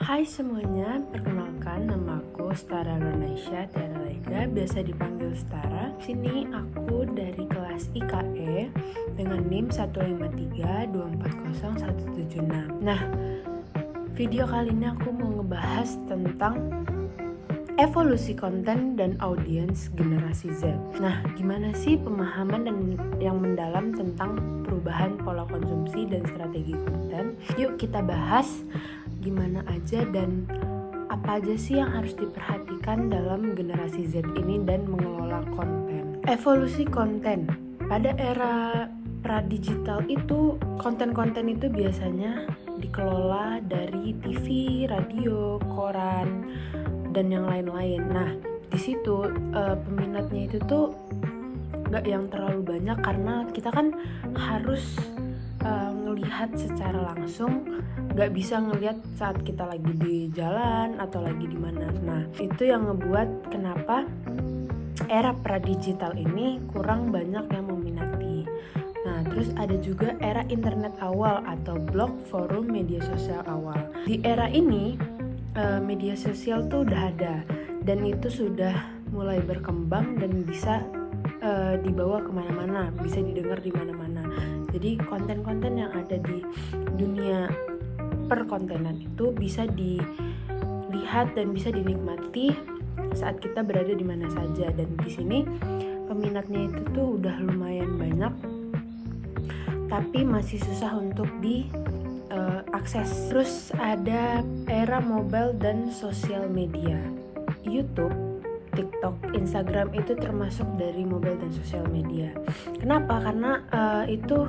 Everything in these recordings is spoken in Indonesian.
Hai semuanya, perkenalkan nama aku Stara Ronaisha Tiara Lega, biasa dipanggil Stara. Sini aku dari kelas IKE dengan NIM 153240176. Nah, video kali ini aku mau ngebahas tentang evolusi konten dan audiens generasi Z. Nah, gimana sih pemahaman yang mendalam tentang perubahan pola konsumsi dan strategi konten? Yuk kita bahas gimana aja dan apa aja sih yang harus diperhatikan dalam generasi Z ini dan mengelola konten. Evolusi konten. Pada era pra-digital itu, konten-konten itu biasanya dikelola dari TV, radio, koran, dan yang lain-lain. Nah, di situ peminatnya itu tuh nggak yang terlalu banyak karena kita kan harus ngelihat secara langsung, nggak bisa ngelihat saat kita lagi di jalan atau lagi di mana. Nah, itu yang ngebuat kenapa era pra-digital ini kurang banyak yang meminati. Nah, terus ada juga era internet awal atau blog, forum, media sosial awal. Di era ini media sosial tuh udah ada dan itu sudah mulai berkembang dan bisa dibawa kemana-mana, bisa didengar di mana-mana. Jadi konten-konten yang ada di dunia perkontenan itu bisa dilihat dan bisa dinikmati saat kita berada di mana saja. Dan di sini peminatnya itu tuh udah lumayan banyak, tapi masih susah untuk akses. Terus ada era mobile dan sosial media. YouTube, TikTok, Instagram itu termasuk dari mobile dan sosial media. Kenapa? Karena itu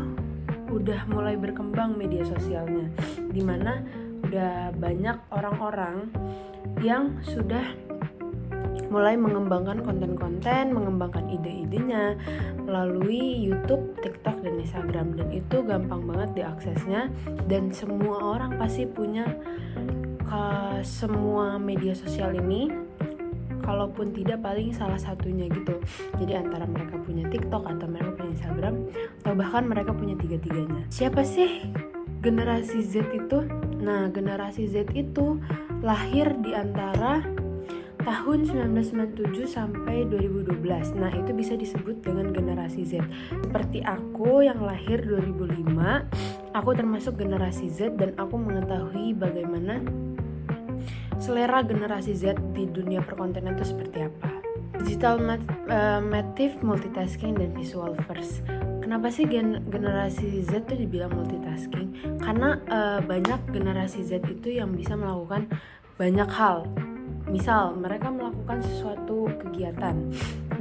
udah mulai berkembang media sosialnya, dimana udah banyak orang-orang yang sudah mulai mengembangkan konten-konten, mengembangkan ide-idenya melalui YouTube, TikTok, dan Instagram. Dan itu gampang banget diaksesnya dan semua orang pasti punya semua media sosial ini, kalaupun tidak paling salah satunya gitu. Jadi antara mereka punya TikTok atau mereka punya Instagram atau bahkan mereka punya tiga-tiganya. Siapa sih generasi Z itu? Nah, generasi Z itu lahir di antara tahun 1997 sampai 2012. Nah, itu bisa disebut dengan generasi Z. Seperti aku yang lahir 2005, aku termasuk generasi Z dan aku mengetahui bagaimana selera generasi Z di dunia perkontenan itu seperti apa. Digital native, multitasking, dan visual first. Kenapa sih generasi Z itu dibilang multitasking? Karena banyak generasi Z itu yang bisa melakukan banyak hal. Misal mereka melakukan sesuatu kegiatan.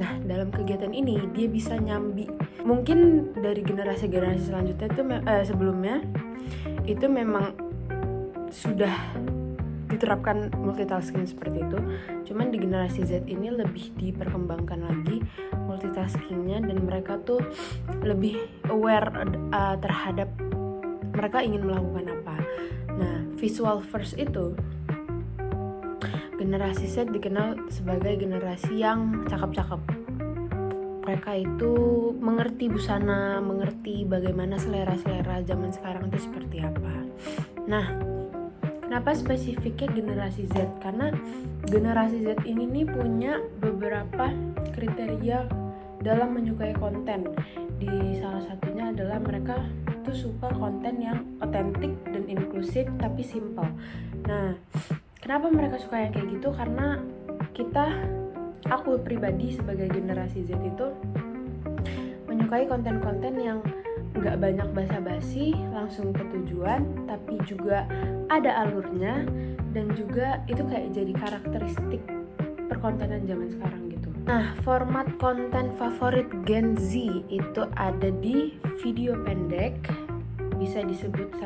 Nah, dalam kegiatan ini dia bisa nyambi. Mungkin dari generasi-generasi selanjutnya itu sebelumnya itu memang sudah diterapkan multitasking seperti itu. Cuman di generasi Z ini lebih diperkembangkan lagi multitaskingnya dan mereka tuh lebih aware terhadap mereka ingin melakukan apa. Nah, visual first itu generasi Z dikenal sebagai generasi yang cakep-cakep. Mereka itu mengerti busana, mengerti bagaimana selera-selera zaman sekarang itu seperti apa. Nah, kenapa spesifiknya generasi Z? Karena generasi Z ini nih punya beberapa kriteria dalam menyukai konten. Di salah satunya adalah mereka tuh suka konten yang otentik dan inklusif tapi simple. Nah, kenapa mereka suka yang kayak gitu? Karena aku pribadi sebagai generasi Z itu menyukai konten-konten yang gak banyak basa-basi, langsung ke tujuan, tapi juga ada alurnya dan juga itu kayak jadi karakteristik perkontenan zaman sekarang gitu. Nah, format konten favorit Gen Z itu ada di video pendek, bisa disebut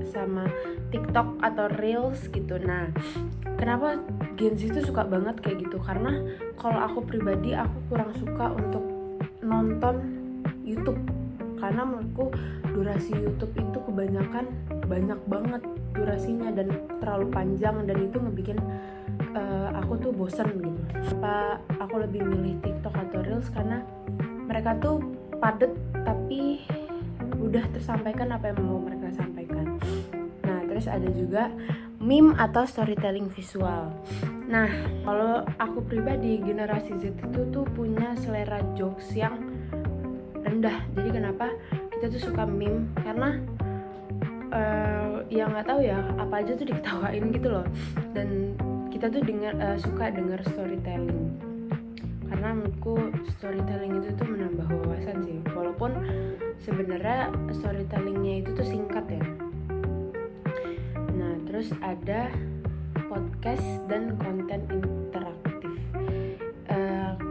sama TikTok atau Reels gitu. Nah, kenapa Gen Z itu suka banget kayak gitu? Karena kalau aku pribadi, aku kurang suka untuk nonton YouTube. Karena menurutku durasi YouTube itu kebanyakan banyak banget durasinya dan terlalu panjang dan itu ngebikin aku tuh bosan gitu. Aku lebih milih TikTok atau Reels karena mereka tuh padet tapi udah tersampaikan apa yang mau mereka sampaikan. Nah, terus ada juga meme atau storytelling visual. Nah, kalau aku pribadi generasi Z itu tuh punya selera jokes yang rendah. Jadi kenapa kita tuh suka meme? Karena ya nggak tahu ya, apa aja tuh diketawain gitu loh. Dan kita tuh suka dengar storytelling. Karena menurutku storytelling itu tuh menambah wawasan sih. Walaupun sebenarnya storytellingnya itu tuh singkat ya. Nah, terus ada podcast dan konten interaktif.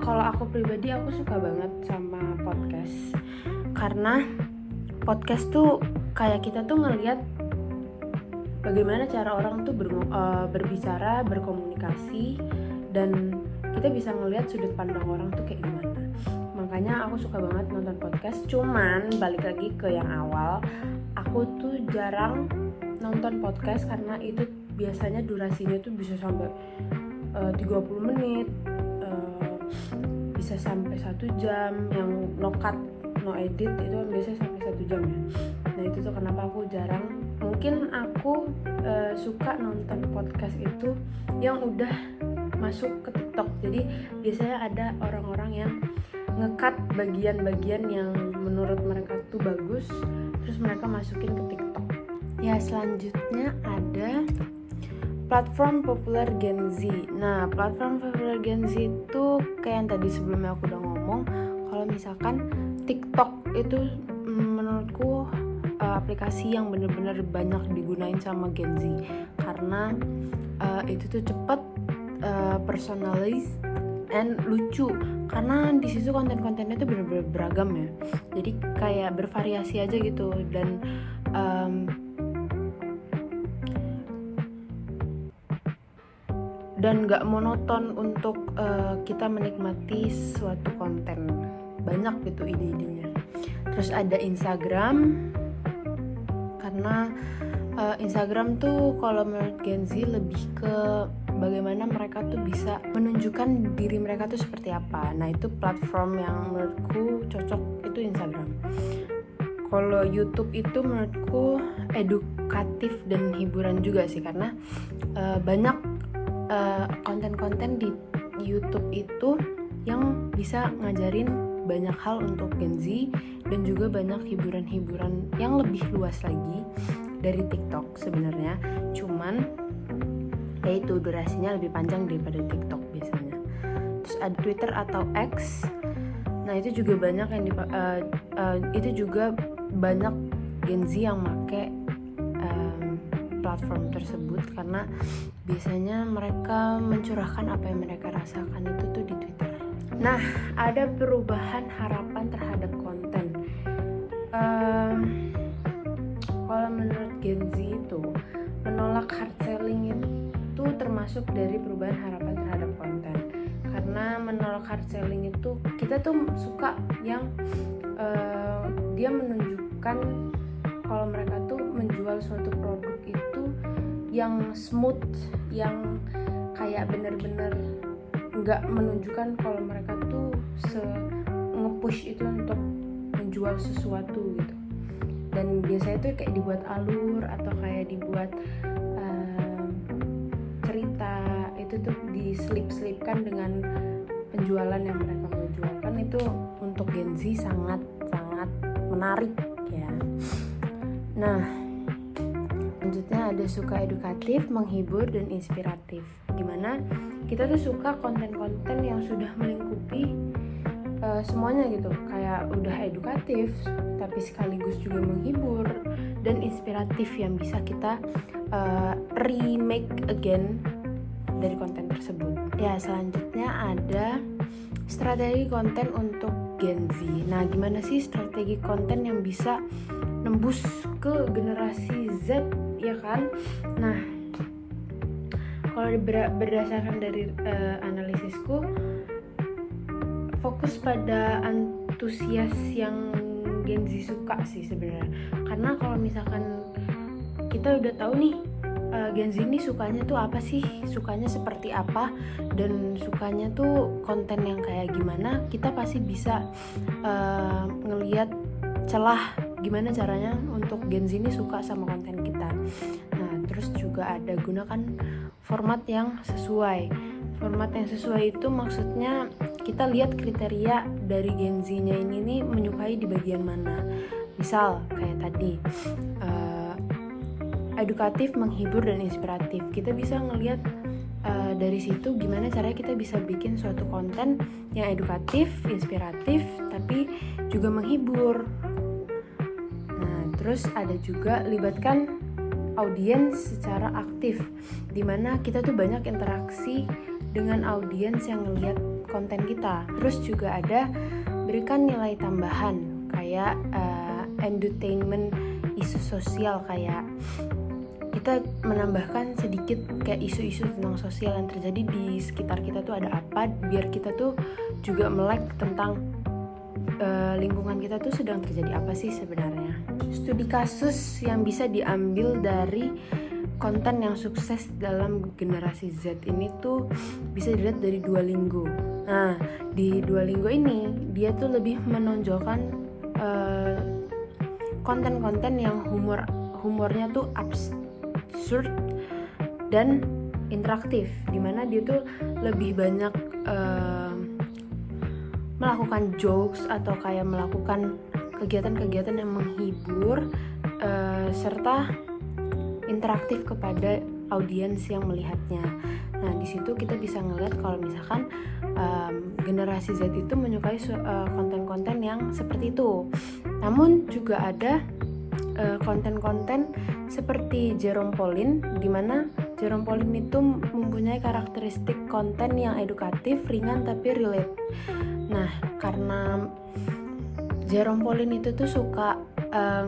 Kalau aku pribadi aku suka banget sama podcast. Karena podcast tuh kayak kita tuh ngelihat bagaimana cara orang tuh berbicara, berkomunikasi, dan kita bisa ngelihat sudut pandang orang tuh kayak gimana. Makanya aku suka banget nonton podcast. Cuman balik lagi ke yang awal, aku tuh jarang nonton podcast karena itu biasanya durasinya tuh bisa sampai 30 menit, bisa sampai 1 jam, yang no cut, no edit itu kan biasanya sampai 1 jam ya. Nah itu tuh kenapa aku jarang. Mungkin aku suka nonton podcast itu yang udah masuk ke TikTok. Jadi biasanya ada orang-orang yang nge-cut bagian-bagian yang menurut mereka tuh bagus, terus mereka masukin ke TikTok. Ya, selanjutnya ada platform populer Gen Z. Nah, platform populer Gen Z itu kayak yang tadi sebelumnya aku udah ngomong, kalau misalkan TikTok itu menurutku aplikasi yang benar-benar banyak digunain sama Gen Z karena itu tuh cepet, personalized, and lucu. Karena di situ konten-kontennya tuh benar-benar beragam ya. Jadi kayak bervariasi aja gitu, dan nggak monoton untuk kita menikmati suatu konten. Banyak gitu ide-idenya. Terus ada Instagram, karena Instagram tuh kalau menurut Gen Z lebih ke bagaimana mereka tuh bisa menunjukkan diri mereka tuh seperti apa. Nah itu platform yang menurutku cocok, itu Instagram. Kalau YouTube itu menurutku edukatif dan hiburan juga sih, karena banyak konten-konten di YouTube itu yang bisa ngajarin banyak hal untuk Gen Z, dan juga banyak hiburan-hiburan yang lebih luas lagi dari TikTok sebenarnya. Cuman yaitu durasinya lebih panjang daripada TikTok biasanya. Terus ada Twitter atau X. Nah itu juga banyak yang itu juga banyak Gen Z yang make platform tersebut, karena biasanya mereka mencurahkan apa yang mereka rasakan itu tuh di Twitter. Nah, ada perubahan harapan terhadap konten. Kalau menurut Gen Z itu menolak hard selling itu termasuk dari perubahan harapan terhadap konten. Karena menolak hard selling itu kita tuh suka yang dia menunjukkan kalau mereka tuh menjual suatu produk itu yang smooth, yang kayak bener-bener nggak menunjukkan kalau mereka tuh nge-push itu untuk menjual sesuatu gitu. Dan biasanya tuh kayak dibuat alur atau kayak dibuat cerita itu tuh diselip-selipkan dengan penjualan yang mereka mau jualkan. Itu untuk Gen Z sangat-sangat menarik ya. Nah, selanjutnya ada suka edukatif, menghibur, dan inspiratif. Dimana kita tuh suka konten-konten yang sudah melingkupi semuanya gitu, kayak udah edukatif tapi sekaligus juga menghibur dan inspiratif yang bisa kita remake again dari konten tersebut. Ya, selanjutnya ada strategi konten untuk Gen Z. Nah, gimana sih strategi konten yang bisa nembus ke generasi Z, ya kan? Nah, kalau berdasarkan dari analisisku, fokus pada antusias yang Gen Z suka sih sebenarnya. Karena kalau misalkan kita udah tahu nih Gen Z ini sukanya tuh apa sih, sukanya seperti apa, dan sukanya tuh konten yang kayak gimana, kita pasti bisa ngelihat celah gimana caranya untuk Gen Z ini suka sama konten kita. Nah, Terus juga ada gunakan format yang sesuai. Format yang sesuai itu maksudnya kita lihat kriteria dari Gen Z-nya ini nih menyukai di bagian mana. Misal kayak tadi edukatif, menghibur, dan inspiratif. Kita bisa ngelihat dari situ gimana caranya kita bisa bikin suatu konten yang edukatif, inspiratif, tapi juga menghibur. Nah, terus ada juga libatkan audiens secara aktif, dimana kita tuh banyak interaksi dengan audiens yang ngelihat konten kita. Terus juga ada berikan nilai tambahan kayak entertainment, isu sosial, kayak kita menambahkan sedikit kayak isu-isu tentang sosial yang terjadi di sekitar kita tuh ada apa, biar kita tuh juga melek tentang lingkungan kita tuh sedang terjadi apa sih sebenarnya. Studi kasus yang bisa diambil dari konten yang sukses dalam generasi Z ini tuh bisa dilihat dari Duolingo. Nah, di Duolingo ini dia tuh lebih menonjolkan konten-konten yang humornya tuh absurd dan interaktif, dimana dia tuh lebih banyak melakukan jokes atau kayak melakukan kegiatan-kegiatan yang menghibur serta interaktif kepada audiens yang melihatnya. Nah, di situ kita bisa ngeliat kalau misalkan generasi Z itu menyukai konten-konten yang seperti itu. Namun juga ada konten-konten seperti Jerome Pauline, di mana Jerome Pauline itu mempunyai karakteristik konten yang edukatif, ringan tapi relate. Nah, karena Jerome Pauline itu tuh suka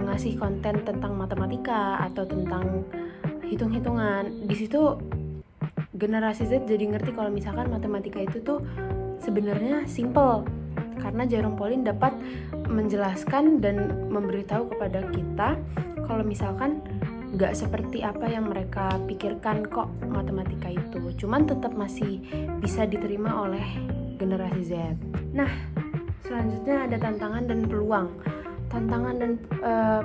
ngasih konten tentang matematika atau tentang hitung-hitungan. Di situ generasi Z jadi ngerti kalau misalkan matematika itu tuh sebenarnya simple, karena Jerome Pauline dapat menjelaskan dan memberitahu kepada kita kalau misalkan nggak seperti apa yang mereka pikirkan kok matematika itu, cuman tetap masih bisa diterima oleh generasi Z. Nah, selanjutnya ada tantangan dan peluang. Tantangan dan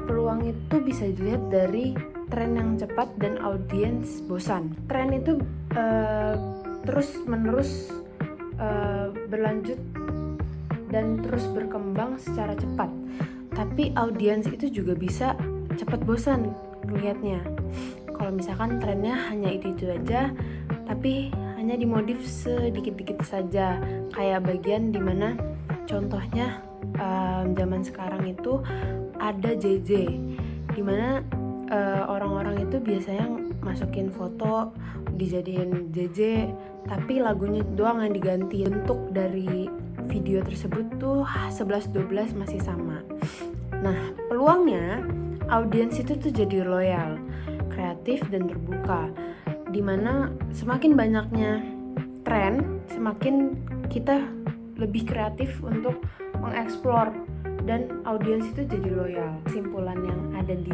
peluang itu bisa dilihat dari tren yang cepat dan audiens bosan. Tren itu terus-menerus berlanjut dan terus berkembang secara cepat. Tapi audiens itu juga bisa cepat bosan melihatnya. Kalau misalkan trennya hanya itu aja, tapi hanya dimodif sedikit-dikit saja. Kayak bagian dimana contohnya zaman sekarang itu ada JJ, dimana orang-orang itu biasanya masukin foto dijadiin JJ, tapi lagunya doang yang diganti. Bentuk dari video tersebut tuh 11-12 masih sama. Nah, peluangnya audiens itu tuh jadi loyal, kreatif, dan terbuka, dimana semakin banyaknya tren, semakin kita lebih kreatif untuk mengeksplor, dan audiens itu jadi loyal. Kesimpulan yang ada di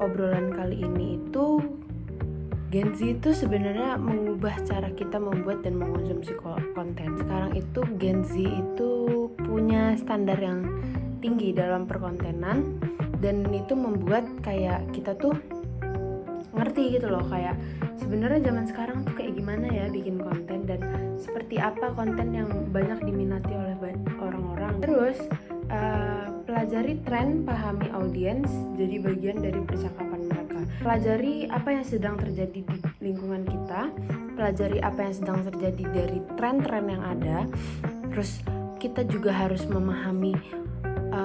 obrolan kali ini itu, Gen Z itu sebenarnya mengubah cara kita membuat dan mengkonsumsi konten. Sekarang itu Gen Z itu punya standar yang tinggi dalam perkontenan, dan itu membuat kayak kita tuh ngerti gitu loh, kayak sebenarnya zaman sekarang tuh kayak gimana ya bikin konten, dan seperti apa konten yang banyak diminati oleh orang-orang. Terus pelajari tren, pahami audiens, jadi bagian dari percakapan mereka. Pelajari apa yang sedang terjadi di lingkungan kita, pelajari apa yang sedang terjadi dari tren-tren yang ada. Terus kita juga harus memahami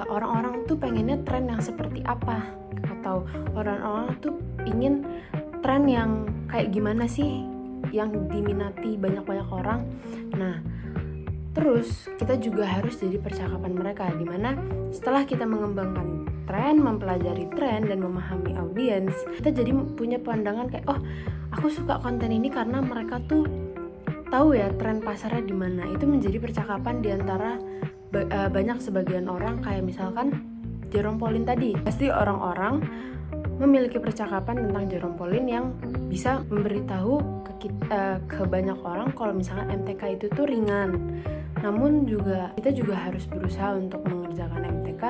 orang-orang tuh pengennya tren yang seperti apa, atau orang-orang tuh ingin tren yang kayak gimana sih yang diminati banyak-banyak orang. Nah, terus kita juga harus jadi percakapan mereka, dimana setelah kita mengembangkan tren, mempelajari tren, dan memahami audiens, kita jadi punya pandangan kayak, oh, aku suka konten ini karena mereka tuh tahu ya tren pasarnya di mana. Itu menjadi percakapan di antara banyak sebagian orang, kayak misalkan Jerome Pauline tadi. Pasti orang-orang memiliki percakapan tentang Jerome Pauline yang bisa memberitahu ke banyak orang kalau misalkan MTK itu tuh ringan. Namun kita juga harus berusaha untuk mengerjakan MTK,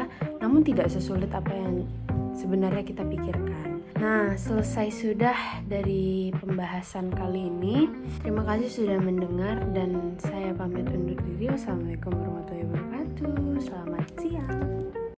namun tidak sesulit apa yang sebenarnya kita pikirkan. Nah, selesai sudah dari pembahasan kali ini. Terima kasih sudah mendengar dan saya pamit undur diri. Wassalamualaikum warahmatullahi wabarakatuh.